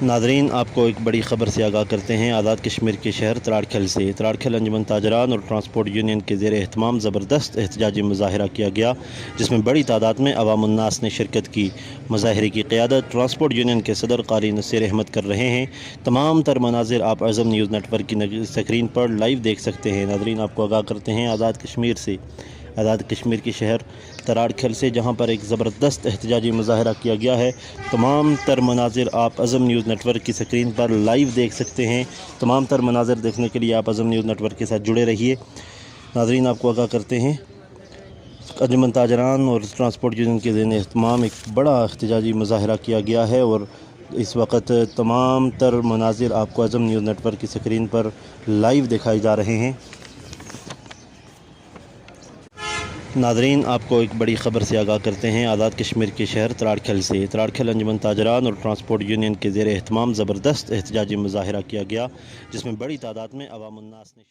Nadreen, आपको एक बड़ी ख़बर से आगाह करते हैं। आज़ाद कश्मीर के शहर तराड़खल से तराड़खल अंजुमन ताजरान और ट्रांसपोर्ट यूनियन के ज़ेर एहतमाम ज़बरदस्त एहतजाजी मुज़ाहरा किया गया, जिसमें बड़ी तादाद में अवामुन्नास ने शिरकत की। मुज़ाहरे की क़यादत ट्रांसपोर्ट यूनियन के सदर क़ारी नसीर अहमद कर रहे हैं। तमाम तर मनाज़िर आप अज़म न्यूज़ नेटवर्क की स्क्रीन पर लाइव देख सकते हैं। नादरीन, आपको आगाह करते हैं आज़ाद कश्मीर के शहर तराड़खल से, जहां पर एक ज़बरदस्त एहतजाजी मुज़ाहरा किया गया है। तमाम तर मनाज़िर आप अज़म न्यूज़ नेटवर्क की स्क्रीन पर लाइव देख सकते हैं। तमाम तर मनाज़िर देखने के लिए आप अज़म न्यूज़ नेटवर्क के साथ जुड़े रहिए। नाज़रीन, आपको आगाह करते हैं, अंजुमन ताजरान और ट्रांसपोर्ट यूनियन के ज़ेर एहतमाम एक बड़ा एहतजाजी मुज़ाहरा किया गया है और इस वक्त तमाम तर मनाज़िर आपको अज़म न्यूज़ नेटवर्क की स्क्रीन पर लाइव दिखाए जा रहे हैं। नादरीन, आपको एक बड़ी ख़बर से आगाह करते हैं। आज़ाद कश्मीर के शहर तराड़खल से तराड़खल अंजुमन ताजरान और ट्रांसपोर्ट यूनियन के ज़ेर एहतमाम ज़बरदस्त एहतजाजी मुज़ाहरा किया गया, जिसमें बड़ी तादाद में अवामुन्नास ने